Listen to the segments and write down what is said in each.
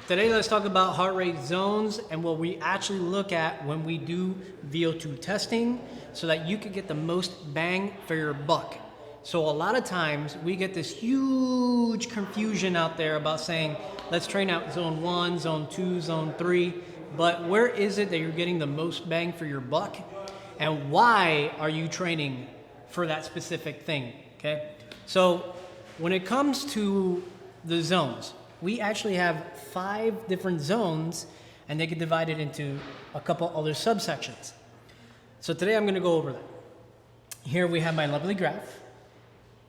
Today, let's talk about heart rate zones and what we actually look at when we do VO2 testing so that you can get the most bang for your buck. So a lot of times we get this huge confusion out there about saying, let's train out zone 1, zone 2, zone 3, but where is it that you're getting the most bang for your buck? And why are you training for that specific thing, okay? So when it comes to the zones, we actually have 5 different zones, and they get divided into a couple other subsections. So today I'm gonna go over that. Here we have my lovely graph,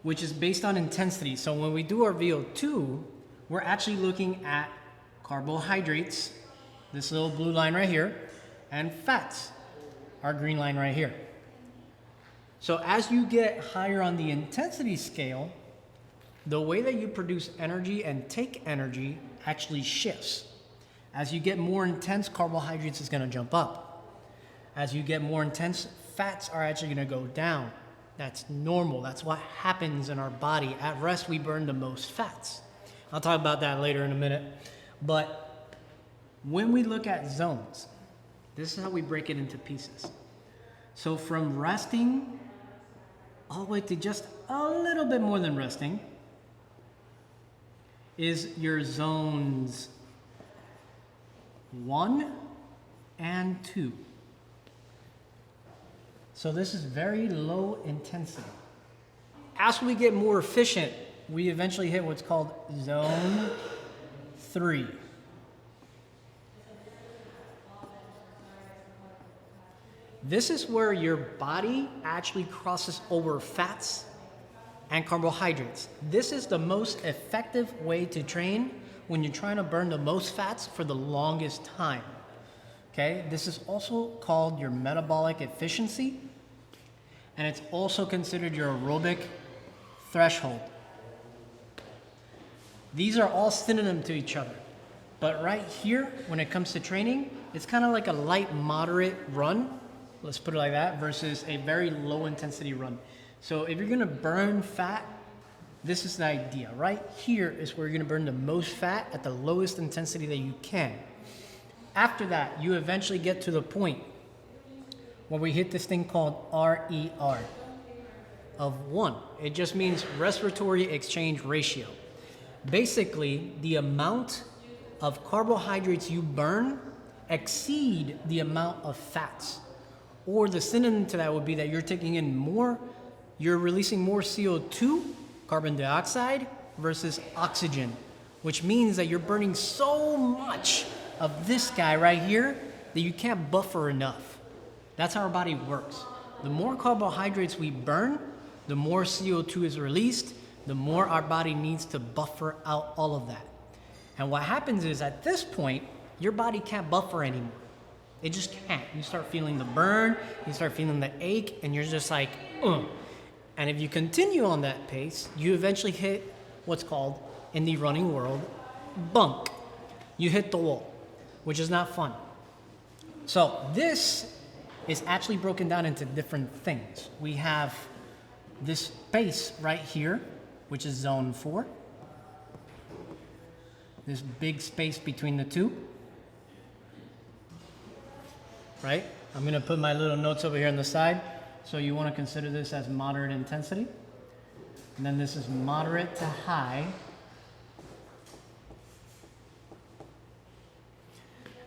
which is based on intensity. So when we do our VO2, we're actually looking at carbohydrates, this little blue line right here, and fats, our green line right here. So as you get higher on the intensity scale, the way that you produce energy and take energy actually shifts. As you get more intense, carbohydrates is gonna jump up. As you get more intense, fats are actually gonna go down. That's normal, that's what happens in our body. At rest, we burn the most fats. I'll talk about that later in a minute. But when we look at zones, this is how we break it into pieces. So from resting, all the way to just a little bit more than resting, is your zones 1 and 2. So this is very low intensity. As we get more efficient, we eventually hit what's called zone 3. This is where your body actually crosses over fats and carbohydrates. This is the most effective way to train when you're trying to burn the most fats for the longest time. Okay, this is also called your metabolic efficiency, and it's also considered your aerobic threshold. These are all synonym to each other, but right here, when it comes to training, it's kind of like a light, moderate run, let's put it like that, versus a very low intensity run. So if you're gonna burn fat, this is the idea. Right here is where you're gonna burn the most fat at the lowest intensity that you can. After that, you eventually get to the point where we hit this thing called RER of 1. It just means respiratory exchange ratio. Basically, the amount of carbohydrates you burn exceed the amount of fats. Or the synonym to that would be that you're taking in more, you're releasing more CO2, carbon dioxide, versus oxygen, which means that you're burning so much of this guy right here that you can't buffer enough. That's how our body works. The more carbohydrates we burn, the more CO2 is released, the more our body needs to buffer out all of that. And what happens is at this point, your body can't buffer anymore. It just can't. You start feeling the burn, you start feeling the ache, and you're just like, ugh. And if you continue on that pace, you eventually hit what's called, in the running world, bunk. You hit the wall, which is not fun. So this is actually broken down into different things. We have this space right here, which is zone 4. This big space between the two. Right? I'm gonna put my little notes over here on the side. So you wanna consider this as moderate intensity. And then this is moderate to high.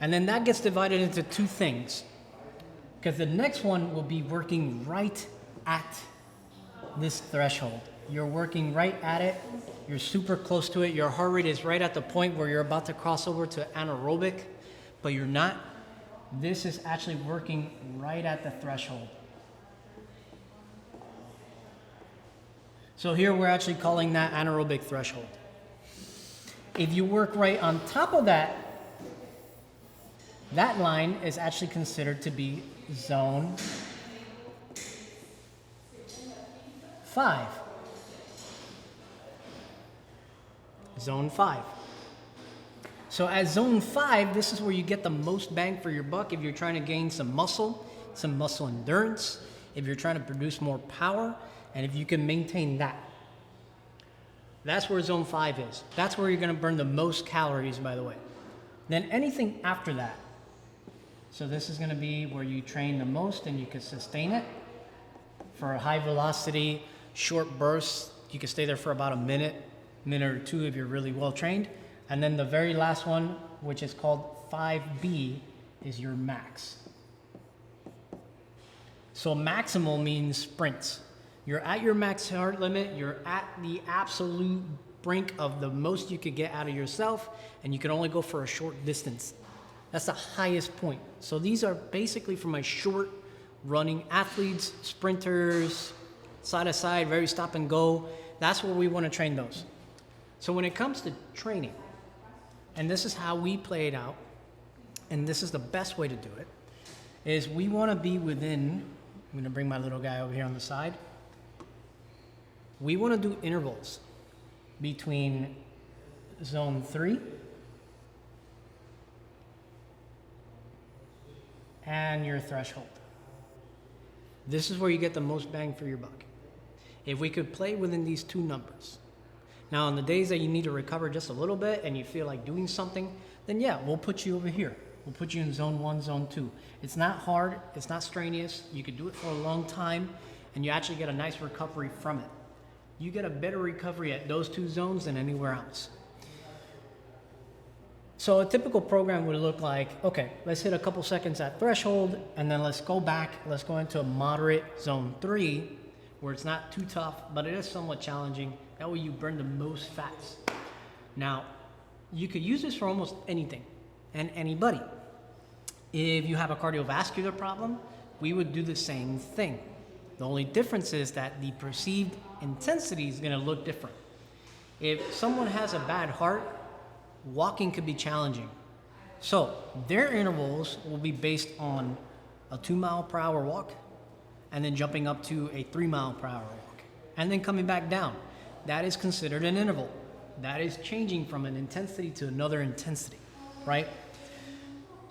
And then that gets divided into 2 things. Because the next one will be working right at this threshold. You're working right at it. You're super close to it. Your heart rate is right at the point where you're about to cross over to anaerobic, but you're not. This is actually working right at the threshold. So here we're actually calling that anaerobic threshold. If you work right on top of that, that line is actually considered to be zone 5. Zone 5. So at zone 5, this is where you get the most bang for your buck if you're trying to gain some muscle endurance, if you're trying to produce more power, and if you can maintain that. That's where zone 5 is. That's where you're gonna burn the most calories, by the way. Then anything after that. So this is gonna be where you train the most and you can sustain it. For a high velocity, short bursts, you can stay there for about a minute or two if you're really well trained. And then the very last one, which is called 5B, is your max. So maximal means sprints. You're at your max heart limit, you're at the absolute brink of the most you could get out of yourself, and you can only go for a short distance. That's the highest point. So these are basically for my short running athletes, sprinters, side to side, very stop and go. That's where we want to train those. So when it comes to training, and this is how we play it out, and this is the best way to do it, is we want to be within, I'm going to bring my little guy over here on the side. We want to do intervals between zone 3 and your threshold. This is where you get the most bang for your buck. If we could play within these two numbers. Now, on the days that you need to recover just a little bit and you feel like doing something, then yeah, we'll put you over here. We'll put you in zone 1, zone 2. It's not hard, it's not strenuous. You could do it for a long time and you actually get a nice recovery from it. You get a better recovery at those two zones than anywhere else. So a typical program would look like, okay, let's hit a couple seconds at threshold, and then let's go back, let's go into a moderate zone 3, where it's not too tough, but it is somewhat challenging. That way you burn the most fats. Now, you could use this for almost anything and anybody. If you have a cardiovascular problem, we would do the same thing. The only difference is that the perceived intensity is gonna look different. If someone has a bad heart, walking could be challenging. So their intervals will be based on a 2-mile-per-hour walk and then jumping up to a 3-mile-per-hour walk and then coming back down. That is considered an interval. That is changing from an intensity to another intensity, right?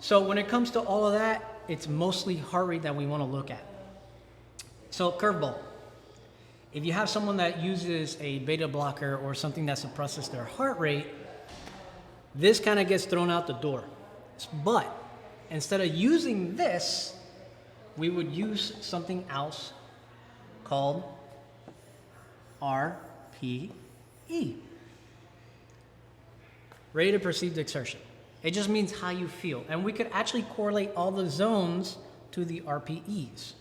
So when it comes to all of that, it's mostly heart rate that we want to look at. So curveball. If you have someone that uses a beta blocker or something that suppresses their heart rate, this kind of gets thrown out the door. But instead of using this, we would use something else called RPE. Rate of perceived exertion. It just means how you feel. And we could actually correlate all the zones to the RPEs,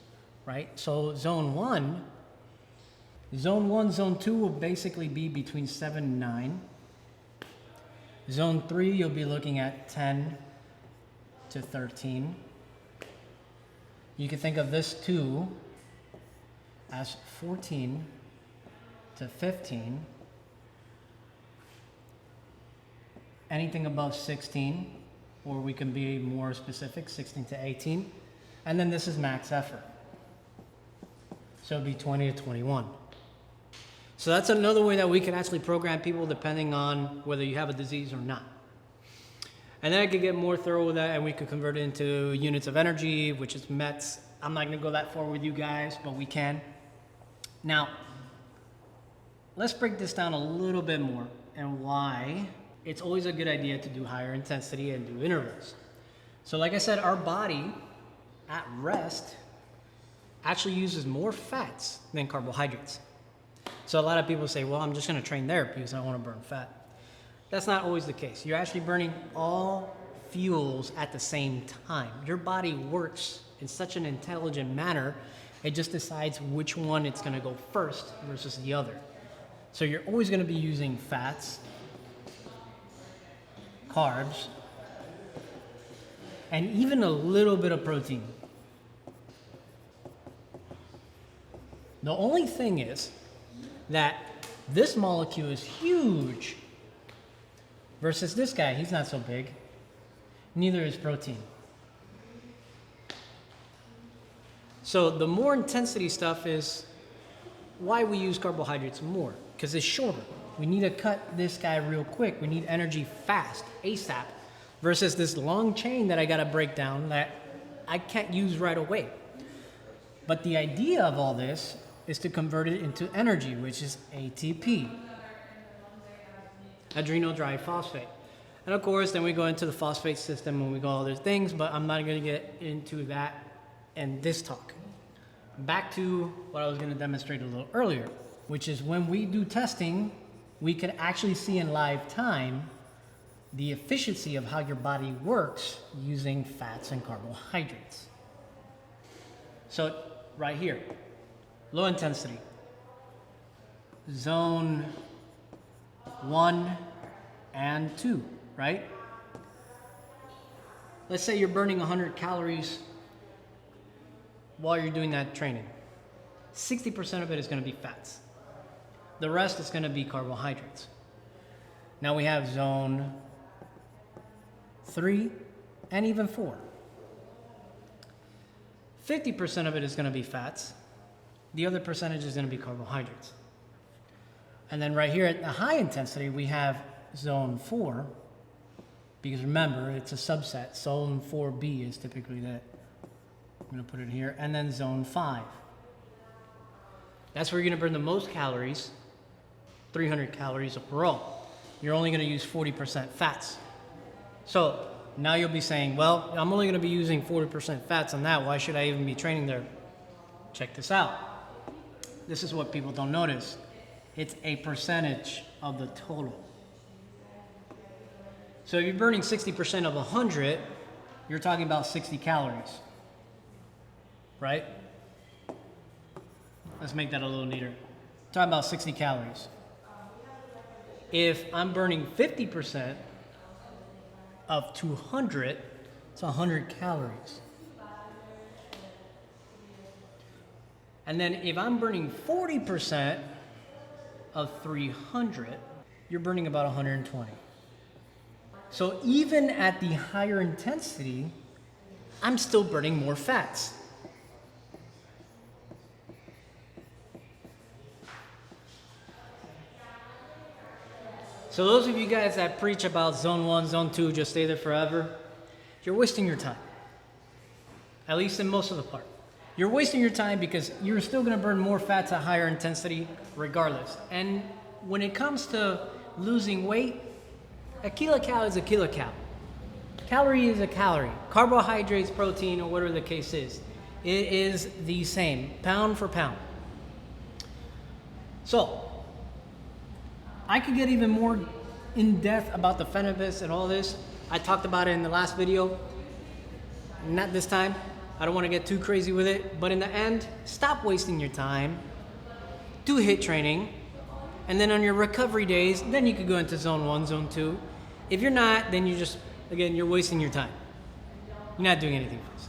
right? So zone 1, zone 2 will basically be between 7 and 9. Zone 3, you'll be looking at 10 to 13. You can think of this 2 as 14 to 15. Anything above 16, or we can be more specific, 16 to 18. And then this is max effort. So it'd be 20 to 21. So that's another way that we can actually program people depending on whether you have a disease or not. And then I could get more thorough with that and we could convert it into units of energy, which is METs. I'm not gonna go that far with you guys, but we can. Now, let's break this down a little bit more and why it's always a good idea to do higher intensity and do intervals. So like I said, our body at rest actually uses more fats than carbohydrates. So a lot of people say, well, I'm just gonna train there because I wanna burn fat. That's not always the case. You're actually burning all fuels at the same time. Your body works in such an intelligent manner, it just decides which one it's gonna go first versus the other. So you're always gonna be using fats, carbs, and even a little bit of protein. The only thing is that this molecule is huge versus this guy, he's not so big. Neither is protein. So the more intensity stuff is why we use carbohydrates more, because it's shorter. We need to cut this guy real quick. We need energy fast, ASAP, versus this long chain that I gotta break down that I can't use right away. But the idea of all this is to convert it into energy, which is ATP, adrenal triphosphate. And of course, then we go into the phosphate system and we go all those things, but I'm not gonna get into that in this talk. Back to what I was gonna demonstrate a little earlier, which is when we do testing, we can actually see in live time the efficiency of how your body works using fats and carbohydrates. So right here, low intensity, zone 1 and 2, right? Let's say you're burning 100 calories while you're doing that training. 60% of it is going to be fats. The rest is going to be carbohydrates. Now we have zone 3 and even 4. 50% of it is going to be fats. The other percentage is going to be carbohydrates. And then right here at the high intensity, we have zone 4, because remember, it's a subset. Zone 4B is typically that. I'm going to put it here. And then zone 5. That's where you're going to burn the most calories, 300 calories overall. You're only going to use 40% fats. So now you'll be saying, well, I'm only going to be using 40% fats on that. Why should I even be training there? Check this out. This is what people don't notice. It's a percentage of the total. So if you're burning 60% of 100, you're talking about 60 calories, right? Let's make that a little neater. Talking about 60 calories. If I'm burning 50% of 200, it's 100 calories. And then if I'm burning 40% of 300, you're burning about 120. So even at the higher intensity, I'm still burning more fats. So those of you guys that preach about zone 1, zone 2, just stay there forever, you're wasting your time. At least in most of the part. You're wasting your time because you're still going to burn more fats at higher intensity regardless. And when it comes to losing weight, a kilocal is a kilocal. Calorie is a calorie. Carbohydrates, protein, or whatever the case is, it is the same, pound for pound. So, I could get even more in depth about the cannabis and all this. I talked about it in the last video. Not this time. I don't want to get too crazy with it. But in the end, stop wasting your time. Do HIIT training. And then on your recovery days, then you could go into zone 1, zone 2. If you're not, then you just, again, you're wasting your time. You're not doing anything for this.